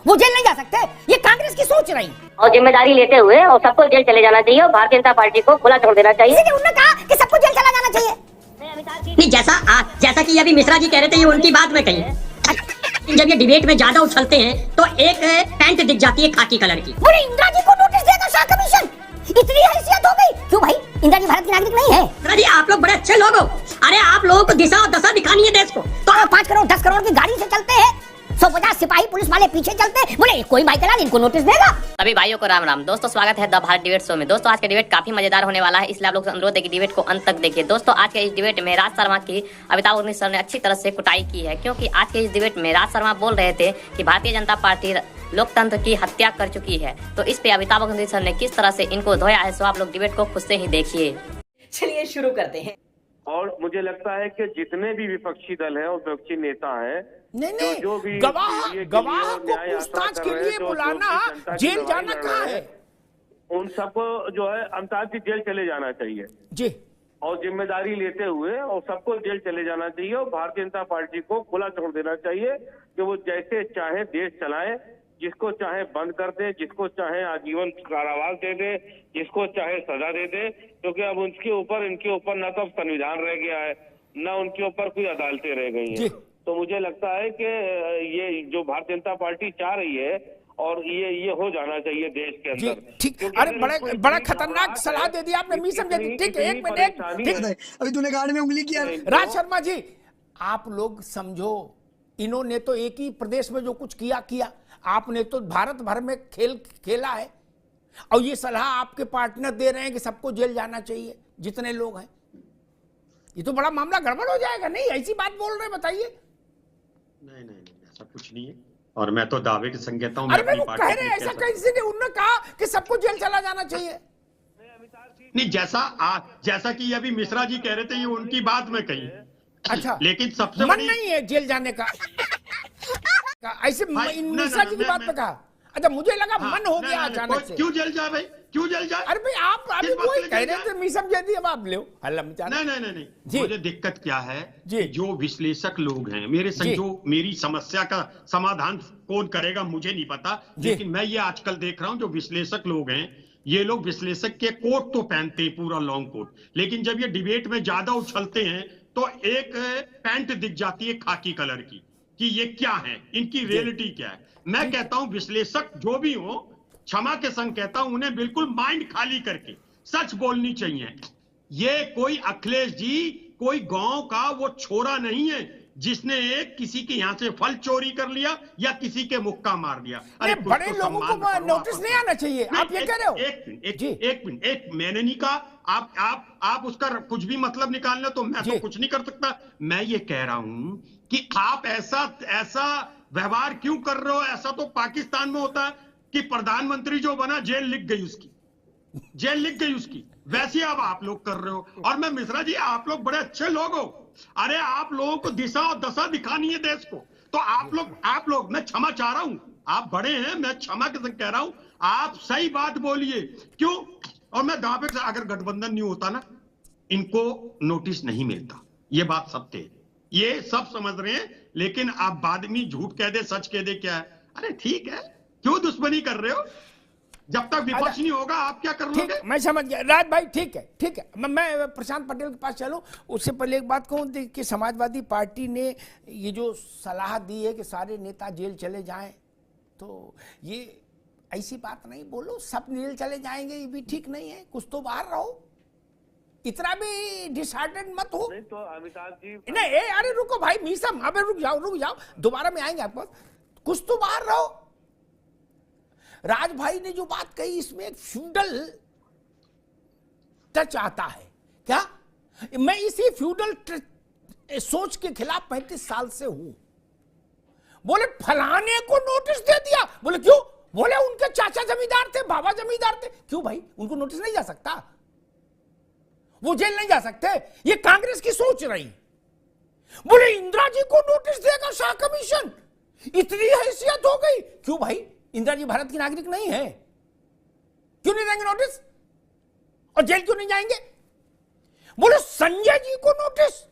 वो जेल नहीं जा सकते, ये कांग्रेस की सोच रही। और जिम्मेदारी लेते हुए और सबको जेल चले जाना चाहिए और भारतीय जनता पार्टी को खुला छोड़ देना चाहिए। उन्होंने कहा कि सबको जेल चला जाना चाहिए। नहीं, जैसा कि अभी मिश्रा जी कह रहे थे, ये उनकी बात में कही। जब ये डिबेट में ज्यादा उछलते हैं तो एक पैंट दिख जाती है खाकी कलर की। बोले इंदिरा जी को नोटिस देगा शाह कमीशन, इतनी हैसियत हो गई। क्यों भाई, इंदिरा जी भारत की नागरिक नहीं है? मिश्रा जी, आप लोग बड़े अच्छे लोग हो। अरे आप लोगों को दिशा और दशा दिखानी है देश को। तो 5 करोड़ 10 करोड़ की गाड़ी से चलते हैं, 150 सिपाही पुलिस वाले पीछे चलते, बोले कोई माइकल इनको नोटिस देगा। सभी भाइयों को राम राम। दोस्तों स्वागत है द भारत डिबेट शो में। दोस्तों आज के डिबेट काफी मजेदार होने वाला है, इसलिए आप लोग से अनुरोध है कि डिबेट को अंत तक देखिए। दोस्तों आज के इस डिबेट में राज शर्मा की अमिताभ बच्चन सर ने अच्छी तरह से कुटाई की है, क्योंकि आज के इस डिबेट में राज शर्मा बोल रहे थे कि भारतीय जनता पार्टी लोकतंत्र की हत्या कर चुकी है। तो इस पे अमिताभ बच्चन सर ने किस तरह से इनको धोया है, सो आप लोग डिबेट को खुद से ही देखिए। चलिए शुरू करते हैं। और मुझे लगता है कि जितने भी विपक्षी दल हैं और विपक्षी नेता हैं, नहीं, जो भी गवाह को पूछताछ के लिए बुलाना, जेल जाना कहाँ है? उन सबको जो है अमिताभ जी जेल चले जाना चाहिए जी, और जिम्मेदारी लेते हुए और सबको जेल चले जाना चाहिए और भारतीय जनता पार्टी को खुला छोड़ देना चाहिए कि वो जैसे चाहे देश चलाए, जिसको चाहे बंद कर दे, जिसको चाहे आजीवन कारावास दे दे, जिसको चाहे सजा दे दे, क्योंकि अब इनके ऊपर न तो अब संविधान रह गया है, न उनके ऊपर कोई अदालतें रह गई हैं। तो मुझे लगता है कि ये जो भारतीय जनता पार्टी चाह रही है और ये हो जाना चाहिए देश के अंदर। ठीक। अरे बड़ा खतरनाक सलाह दे दिया आपने, समझे? ठीक है, एक मिनट, अभी तूने गाड़ी में उंगली किया। राज शर्मा जी, आप लोग समझो, इन्होंने तो एक ही प्रदेश में जो कुछ किया, आपने तो भारत भर में खेला है, और ये सलाह आपके पार्टनर दे रहे हैं कि सबको जेल जाना चाहिए जितने लोग हैं। ये तो बड़ा मामला गड़बड़ हो जाएगा। नहीं, ऐसी बात बोल रहे, बताइए। नहीं, ऐसा कुछ नहीं है, और मैं तो दावे के संग कहता हूं। अरे मैं वो कह रहे हैं, ऐसा कैसे नहीं? उन्होंने कहा कि सबको जेल चला जाना चाहिए। नहीं, जैसा कि अभी मिश्रा जी कह रहे थे, ये उनकी बात में कही। अच्छा, लेकिन सबसे मन नहीं है जेल जाने का, ऐसे मिश्रा जी की बात पे कहा। अच्छा, मुझे लगा मन हो गया अचानक से। क्यों जेल जाए भाई, क्यों जेल जाए? अरे भाई, आप अभी वही कह रहे थे, मैं समझा दी, अब आप ले हल्ला मचा। नहीं, मुझे दिक्कत क्या है जी, जो विश्लेषक लोग हैं मेरे संग, जो मेरी समस्या का समाधान कौन करेगा मुझे नहीं पता, लेकिन मैं ये आजकल देख रहा हूं, जो विश्लेषक लोग हैं, ये लोग विश्लेषक के कोट तो पहनते हैं, पूरा लॉन्ग कोट, लेकिन जब ये डिबेट में ज्यादा उछलते हैं तो एक पैंट दिख जाती है खाकी कलर की, कि ये क्या है, इनकी रियलिटी क्या है। मैं कहता हूं विश्लेषक जो भी हो, क्षमा के संग कहता हूं, उन्हें बिल्कुल माइंड खाली करके सच बोलनी चाहिए। ये कोई अखिलेश जी कोई गांव का वो छोरा नहीं है जिसने किसी के यहां से फल चोरी कर लिया या किसी के मुक्का मार दिया। अरे बड़े लोगों को नोटिस नहीं आना चाहिए, आप ये कह रहे हो? एक मिनट, मैंने नहीं कहा आप उसका कुछ भी मतलब निकालना, तो मैं तो कुछ नहीं कर सकता। मैं ये कह रहा हूं कि आप ऐसा व्यवहार क्यों कर रहे हो? ऐसा तो पाकिस्तान में होता है कि प्रधानमंत्री जो बना जेल लिख गई उसकी, वैसे अब आप लोग कर रहे हो। और मैं मिश्रा जी, आप लोग बड़े अच्छे लोग हो। अरे आप लोगों को दिशा और दशा दिखानी है देश को, तो आप लोग मैं क्षमा चाह रहा हूं, आप बड़े हैं, मैं क्षमा के संग कह रहा हूं, आप सही बात बोलिए। क्यों? और मैं दावे से, अगर गठबंधन नहीं होता ना, इनको नोटिस नहीं मिलता, ये बात सत्य है, ये सब समझ रहे हैं। लेकिन आप बाद में झूठ कह दे, सच कह दे, क्या है? अरे ठीक है, क्यों दुश्मनी कर रहे हो? जब तक विपक्ष नहीं होगा आप क्या कर लोगे? मैं समझ गया राज भाई, ठीक है। मैं प्रशांत पटेल के पास चलूं, उससे पहले एक बात कहूं कि समाजवादी पार्टी ने ये जो सलाह दी है कि सारे नेता जेल चले जाएं, तो ये ऐसी बात नहीं बोलो, सब जेल चले जाएंगे, ये भी ठीक नहीं है। कुछ तो बाहर रहो, इतना भी डिसहार्टेड मत हो। नहीं तो अमिताभ जी, नहीं, अरे रुको भाई मीसम, अबे रुक जाओ, दोबारा में आएंगे आपको। कुछ तो बाहर रहो। राज भाई ने जो बात कही, इसमें एक फ्यूडल टच आता है क्या? मैं इसी फ्यूडल सोच के खिलाफ 35 साल से हूं। बोले फलाने को नोटिस दे दिया, बोले क्यों? बोले उनके चाचा जमींदार थे, बाबा जमींदार थे, क्यों भाई उनको नोटिस नहीं जा सकता? वो जेल नहीं जा सकते, ये कांग्रेस की सोच रही। बोले इंदिरा जी को नोटिस देगा शाह कमीशन, इतनी हैसियत हो गई। क्यों भाई, इंदिरा जी भारत की नागरिक नहीं है? क्यों नहीं देंगे नोटिस? और जेल क्यों नहीं जाएंगे? बोले संजय जी को नोटिस,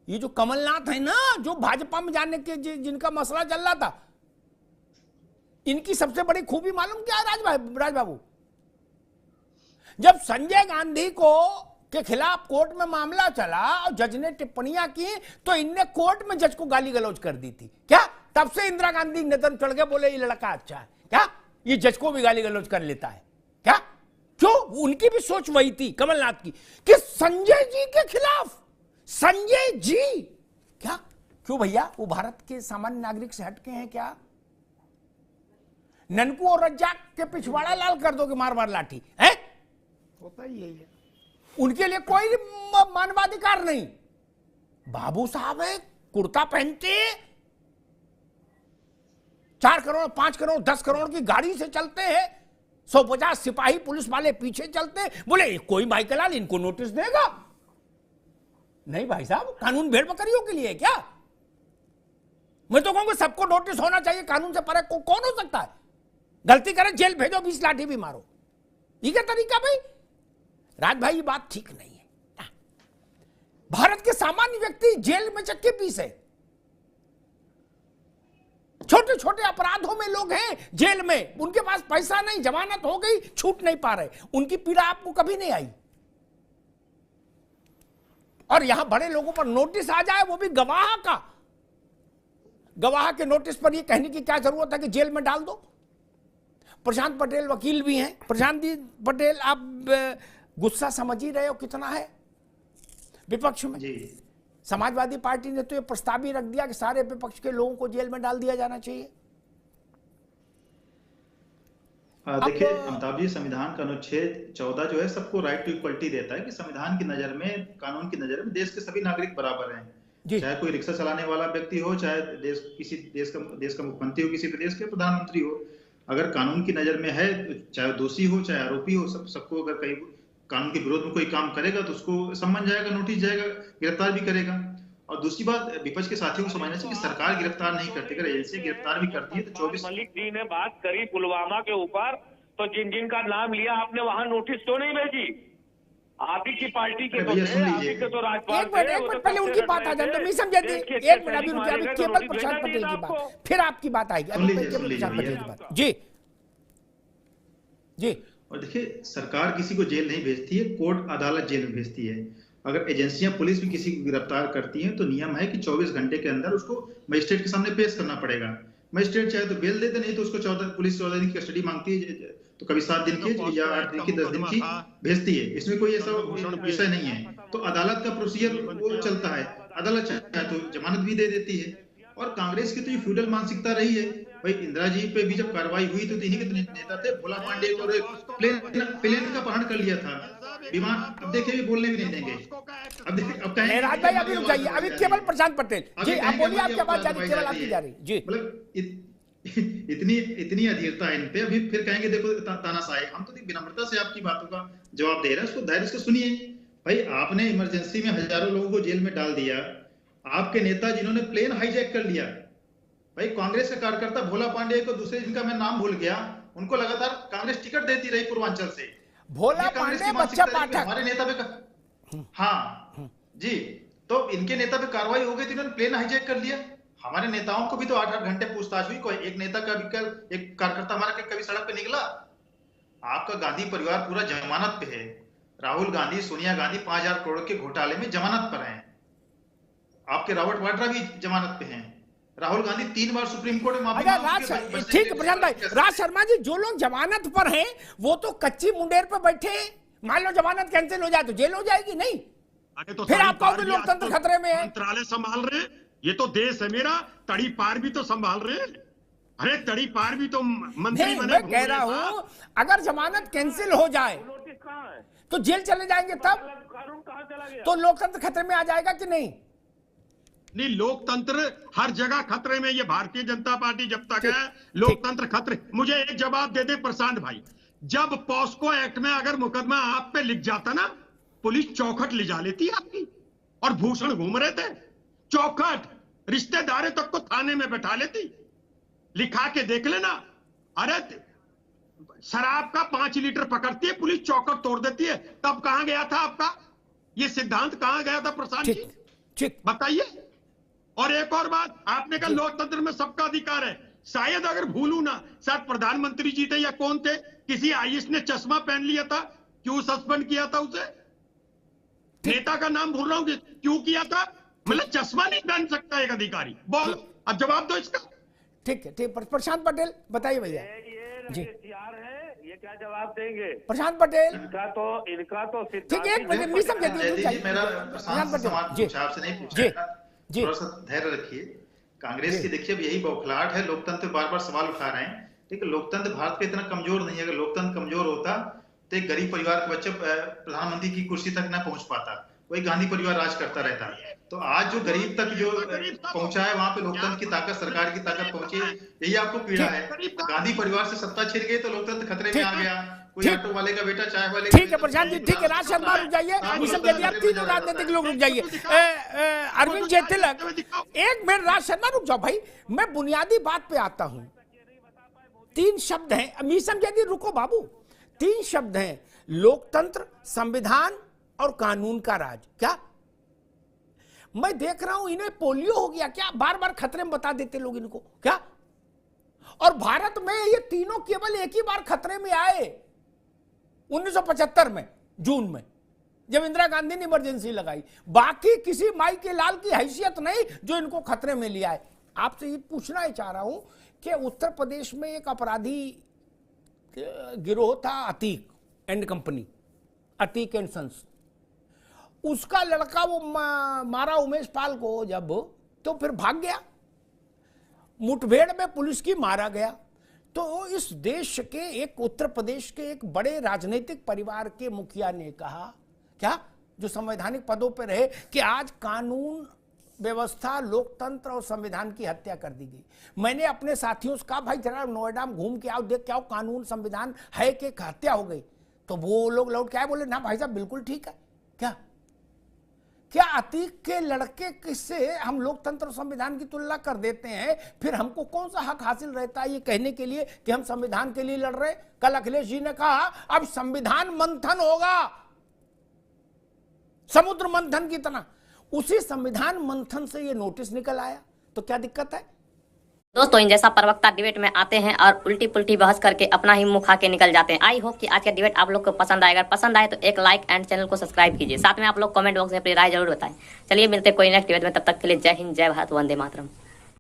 ये जो कमलनाथ है ना, जो भाजपा में जाने के जिनका मसला चल रहा था, इनकी सबसे बड़ी खूबी मालूम क्या है राज बाबू? जब संजय गांधी को के खिलाफ कोर्ट में मामला चला और जज ने टिप्पणियां की तो इनने कोर्ट में जज को गाली गलौज कर दी थी। क्या तब से इंदिरा गांधी नजर चढ़ गए, बोले ये लड़का अच्छा है, क्या ये जज को भी गाली गलौज कर लेता है क्या? क्यों? उनकी भी सोच वही थी कमलनाथ की कि संजय जी के खिलाफ, संजय जी क्या? क्यों भैया, वो भारत के सामान्य नागरिक से हटके हैं क्या? ननकू और रज्जाक के पिछवाड़ा लाल कर दोगे मार मार लाठी है? होता ही यही है। उनके लिए कोई मानवाधिकार नहीं। बाबू साहब है, कुर्ता पहनते, 4 करोड़ 5 करोड़ 10 करोड़ की गाड़ी से चलते हैं, 150 सिपाही पुलिस वाले पीछे चलते, बोले कोई माइकल इनको नोटिस देगा? नहीं भाई साहब, कानून भेड़ बकरियों के लिए है क्या? मैं तो कहूंगा सबको नोटिस होना चाहिए, कानून से परे कौन हो सकता है? गलती करे जेल भेजो, 20 लाठी भी मारो, ये क्या तरीका भाई? राज भाई ये बात ठीक नहीं है। भारत के सामान्य व्यक्ति जेल में चक्के पीसे, छोटे छोटे अपराधों में लोग हैं जेल में, उनके पास पैसा नहीं, जमानत हो गई, छूट नहीं पा रहे, उनकी पीड़ा आपको कभी नहीं आई। और यहां बड़े लोगों पर नोटिस आ जाए, वो भी गवाह का। गवाह के नोटिस पर ये कहने की क्या जरूरत है कि जेल में डाल दो? प्रशांत पटेल वकील भी हैं। प्रशांत जी पटेल, आप गुस्सा समझ ही रहे हो कितना है विपक्ष में जी। समाजवादी पार्टी ने तो ये प्रस्ताव भी रख दिया कि सारे विपक्ष के लोगों को जेल में डाल दिया जाना चाहिए। देखिए अमिताभ जी, संविधान का अनुच्छेद 14 जो है सबको राइट टू इक्वलिटी देता है कि संविधान की नजर में, कानून की नजर में देश के सभी नागरिक बराबर हैं। चाहे कोई रिक्शा चलाने वाला व्यक्ति हो, चाहे किसी देश का मुख्यमंत्री हो, किसी प्रदेश के प्रधानमंत्री हो, अगर कानून की नजर में है, चाहे दोषी हो चाहे आरोपी हो, सबको अगर कहीं कानून के विरोध में कोई काम करेगा तो उसको सम्मन जाएगा, नोटिस जाएगा, गिरफ्तार भी करेगा। और दूसरी बात, विपक्ष के साथियों को समझना चाहिए कि सरकार गिरफ्तार नहीं करती, अगर एजेंसी गिरफ्तार भी करती है तो 24 मलिक जी ने बात करी पुलवामा के ऊपर, तो जिन जिन का नाम लिया आपने वहां नोटिस क्यों नहीं भेजी? आप ही की पार्टी के तो थे, आप ही के तो राज्यपाल थे। एक मिनट पहले उनकी बात आ जाए तो नहीं समझे थे। एक मिनट अभी रुकिए, अभी केवल प्रशांत पटेल की बात, फिर आपकी बात आएगी। अभी केवल प्रशांत पटेल की बात जी जी। और देखिए, सरकार किसी को जेल नहीं भेजती है, कोर्ट अदालत जेल में भेजती है। अगर एजेंसियां पुलिस भी किसी को गिरफ्तार करती हैं तो नियम है कि 24 घंटे के अंदर उसको मजिस्ट्रेट के सामने पेश करना पड़ेगा। मजिस्ट्रेट चाहे तो बेल देते, नहीं तो उसको पुलिस 14 दिन की कस्टडी मांगती है, तो कभी 7 दिन की या 8 दिन की, 10 दिन की भेजती है। इसमें कोई ऐसा विषय नहीं है। तो अदालत का प्रोसीजर वो चलता है, अदालत चाहे तो जमानत भी दे देती है। और कांग्रेस की तो ये फ्यूडल मानसिकता रही है भाई। इंदिरा जी पे भी जब कार्रवाई हुई तो इन्हीं के नेता थे, भोला पांडे, और प्लेन का अपहरण कर लिया था, विमान, अब देखिए भी बोलने भी नहीं देंगे। अब कहें राज भाई अभी रुक जाइए, अभी केवल प्रशांत पटेल जी आप बोलिए, आपकी आवाज जा रही, केवल आपकी जा रही जी। मतलब इतनी अधीरता है इन पे, अभी फिर कहेंगे देखो तानाशाही। हम तो विनम्रता से आपकी बातों का जवाब दे रहे हैं, उसको धैर्य से सुनिए। भाई आपने इमरजेंसी में हजारों लोगों को जेल में डाल दिया, आपके नेता जिन्होंने प्लेन हाईजैक कर लिया, भाई कांग्रेस का कार्यकर्ता भोला पांडे को, दूसरे जिनका मैं नाम भूल गया, उनको लगातार कांग्रेस टिकट देती रही पूर्वांचल से। भोला पांडे, बच्चा पाठक, हमारे नेता पे हाँ जी, तो इनके नेता पे कार्रवाई हो गई थी, इन्होंने प्लेन हाईजैक कर लिया। हमारे नेताओं को भी तो 8-8 घंटे पूछताछ हुई, कोई एक नेता का भी एक कार्यकर्ता हमारा कभी सड़क पे निकला? आपका गांधी परिवार पूरा जमानत पे है। राहुल गांधी, सोनिया गांधी 5000 करोड़ के घोटाले में जमानत पर हैं। आपके रॉबर्ट वाड्रा भी जमानत पे हैं। राहुल गांधी 3 बार सुप्रीम कोर्ट में माफी मांगी। ठीक है प्रशांत भाई, राज शर्मा जी, जो लोग जमानत पर हैं वो तो कच्ची मुंडेर पर बैठे हैं, मान लो जमानत कैंसिल हो जाए तो जेल हो जाएगी नहीं? तो फिर आप कहोगे लोकतंत्र खतरे में है। मंत्रालय संभाल रहे, ये तो देश है मेरा, तड़ी पार भी तो संभाल रहे। अरे तड़ी पार भी तो मंत्री बने। मैं कह रहा हूं अगर जमानत कैंसिल हो जाए तो जेल चले जाएंगे, तब तो लोकतंत्र खतरे में आ जाएगा कि नहीं? नहीं, लोकतंत्र हर जगह खतरे में। ये भारतीय जनता पार्टी जब तक है, लोकतंत्र खतरे। मुझे एक जवाब दे दे प्रशांत भाई, जब पॉस्को एक्ट में अगर मुकदमा आप पे लिख जाता ना, पुलिस चौखट ले जा लेती आपकी, और भूषण घूम रहे थे, चौखट, रिश्तेदारों तक को थाने में बैठा लेती, लिखा के देख लेना। अरे शराब का 5 लीटर पकड़ती है पुलिस, चौखट तोड़ देती है। तब कहां गया था आपका ये सिद्धांत, कहां गया था प्रशांत जी? बताइए। और एक और बात, आपने कहा लोकतंत्र में सबका अधिकार है, शायद अगर भूलू ना, शायद प्रधानमंत्री जी थे या कौन थे, किसी आईएएस ने चश्मा पहन लिया था, क्यों सस्पेंड किया था उसे? नेता का नाम भूल रहा हूं, क्यों किया था? मतलब चश्मा नहीं पहन सकता एक अधिकारी, बोल अब जवाब दो इसका। ठीक है, ठीक। प्रशांत पटेल बताइए भैया जी। ये क्या जवाब देंगे प्रशांत पटेल? इनका तो ठीक है, एक मिनट मीसम कह दीजिए। मेरा प्रशांत सवाल पूछा आपसे नहीं पूछा, थोड़ा सा धैर्य रखिए। कांग्रेस की देखिए अब यही बौखलाहट है, लोकतंत्र बार बार सवाल उठा रहे हैं। ठीक है, लोकतंत्र भारत का इतना कमजोर नहीं है। अगर लोकतंत्र कमजोर होता तो एक गरीब परिवार का बच्चा प्रधानमंत्री की कुर्सी तक ना पहुंच पाता, वही गांधी परिवार राज करता रहता। तो आज जो गरीब तक जो पहुंचा है, वहां पे लोकतंत्र की ताकत, सरकार की ताकत पहुंची, यही आपको पीड़ा है। गांधी परिवार से सत्ता छिड़ गई तो लोकतंत्र खतरे में आ गया। कोई ऑटो वाले का बेटा, चाय वाले का। ठीक है प्रशांत जी, ठीक है। राज शर्मा रुक जाइए, मिशन कह दिया, तीनों राजनीतिक लोग रुक जाइए। अरविंद जयतिलक, एक मिनट राज शर्मा रुक जाओ भाई, मैं बुनियादी बात पे आता हूं। 3 शब्द हैं, मिशन कह दिए, रुको बाबू। 3 शब्द हैं, लोकतंत्र, संविधान और कानून का राज। क्या मैं देख रहा हूं इन्हें पोलियो हो गया क्या? बार बार खतरे में बता देते लोग इनको क्या? और भारत में ये तीनों केवल एक ही बार खतरे में आए 1975 में जून में, जब इंदिरा गांधी ने इमरजेंसी लगाई। बाकी किसी माई के लाल की हैसियत नहीं जो इनको खतरे में लिया है। आपसे ये पूछना ही चाह रहा हूं कि उत्तर प्रदेश में एक अपराधी गिरोह था, Atiq and company, Atiq and sons. उसका लड़का वो मारा उमेश पाल को जब, तो फिर भाग गया, मुठभेड़ में पुलिस की मारा गया। तो इस देश के एक, उत्तर प्रदेश के एक बड़े राजनीतिक परिवार के मुखिया ने कहा, क्या, जो संवैधानिक पदों पर रहे, कि आज कानून व्यवस्था, लोकतंत्र और संविधान की हत्या कर दी गई। मैंने अपने साथियों से कहा, भाई जरा नोएडा में घूम के आओ, देख के आओ कानून संविधान है कि हत्या हो गई। तो वो लोग लौट के आए, बोले ना भाई साहब बिल्कुल ठीक है। क्या अतीक के लड़के से हम लोकतंत्र और संविधान की तुलना कर देते हैं? फिर हमको कौन सा हक हासिल रहता है ये कहने के लिए कि हम संविधान के लिए लड़ रहे? कल अखिलेश जी ने कहा अब संविधान मंथन होगा, समुद्र मंथन की तरह। उसी संविधान मंथन से ये नोटिस निकल आया, तो क्या दिक्कत है? दोस्तों, इन जैसा प्रवक्ता डिबेट में आते हैं और उल्टी पुल्टी बहस करके अपना ही मुंह खा के निकल जाते हैं। आई होप कि आज का डिबेट आप लोग को पसंद आएगा। पसंद आए तो एक लाइक एंड चैनल को सब्सक्राइब कीजिए। साथ में आप लोग कमेंट बॉक्स में अपनी राय जरूर बताएं। चलिए मिलते हैं कोई नेक्स्ट डिबेट में, तब तक के लिए जय हिंद, जय भारत, वंदे मातरम।